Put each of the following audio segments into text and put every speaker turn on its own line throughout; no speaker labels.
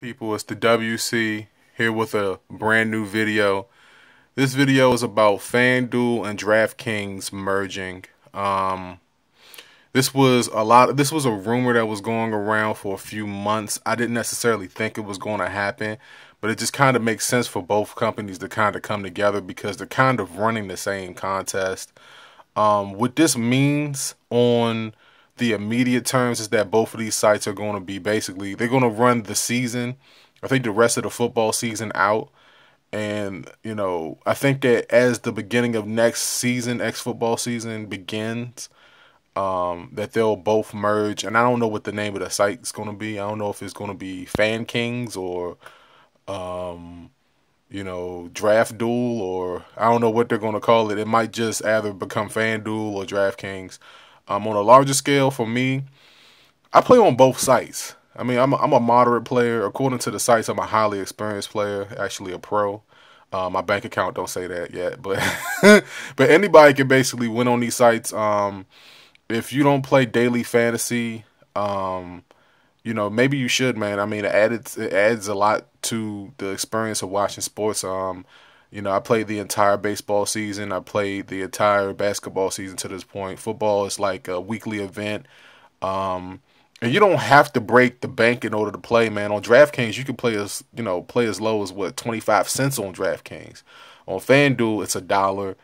People, it's the WC here with a brand new video. This video is about FanDuel and DraftKings merging. This was a rumor that was going around for a few months. I didn't necessarily think it was going to happen, but it just kind of makes sense for both companies to kind of come together because they're kind of running the same contest. What this means on the immediate terms is that both of these sites are going to be they're going to run the season, I think the rest of the football season out. And, I think that as the beginning of next football season begins, that they'll both merge. And I don't know what the name of the site is going to be. I don't know if it's going to be Fan Kings or, Draft Duel, or I don't know what they're going to call it. It might just either become FanDuel or DraftKings. On a larger scale, for me, I play on both sites. I mean, I'm a moderate player. According to the sites, I'm a highly experienced player, actually a pro. My bank account don't say that yet, but but anybody can basically win on these sites. If you don't play daily fantasy, maybe you should, man. I mean, it adds a lot to the experience of watching sports. I played the entire baseball season. I played the entire basketball season to this point. Football is like a weekly event. And you don't have to break the bank in order to play, man. On DraftKings, you can play as low as 25 cents on DraftKings. On FanDuel, it's $1.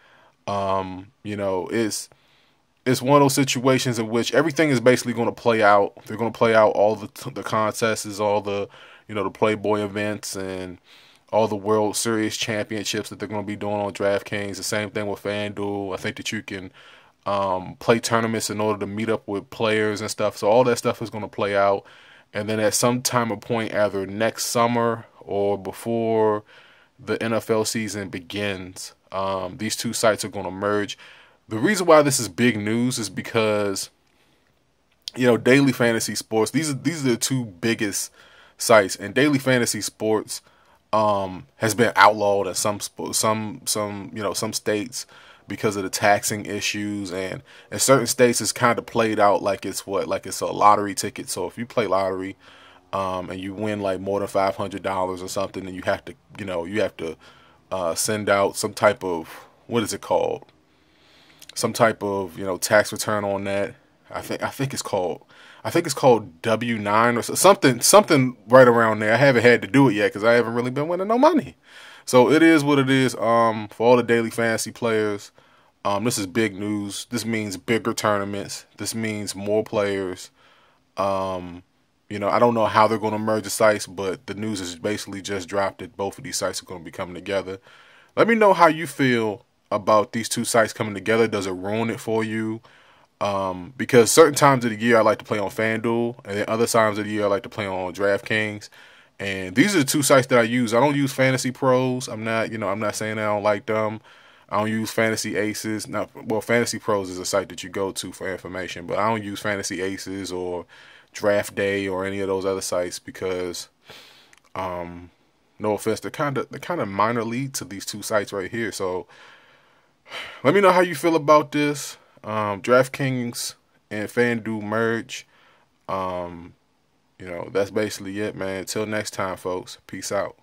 It's one of those situations in which everything is basically going to play out. They're going to play out all the contests, all the the Playboy events and all the World Series championships that they're going to be doing on DraftKings. The same thing with FanDuel. I think that you can play tournaments in order to meet up with players and stuff. So all that stuff is going to play out. And then at some time or point, either next summer or before the NFL season begins, these two sites are going to merge. The reason why this is big news is because, daily fantasy sports, these are the two biggest sites, and daily fantasy sports has been outlawed in some states because of the taxing issues, and in certain states it's kind of played out like it's a lottery ticket. So if you play lottery and you win like more than $500 or something, then you have to send out some type of, what is it called? Some type of tax return on that. I think it's called W-9 or something right around there. I haven't had to do it yet because I haven't really been winning no money. So it is what it is. For all the daily fantasy players, this is big news. This means bigger tournaments. This means more players. I don't know how they're going to merge the sites, but the news is basically just dropped that both of these sites are going to be coming together. Let me know how you feel about these two sites coming together. Does it ruin it for you? Because certain times of the year I like to play on FanDuel, and then other times of the year I like to play on DraftKings. And these are the two sites that I use. I don't use Fantasy Pros. I'm not saying I don't like them. I don't use Fantasy Aces. Fantasy Pros is a site that you go to for information, but I don't use Fantasy Aces or Draft Day or any of those other sites because, no offense, they're kind of minor league to these two sites right here. So let me know how you feel about this. DraftKings and FanDuel merge. That's basically it, man. Until next time, folks. Peace out.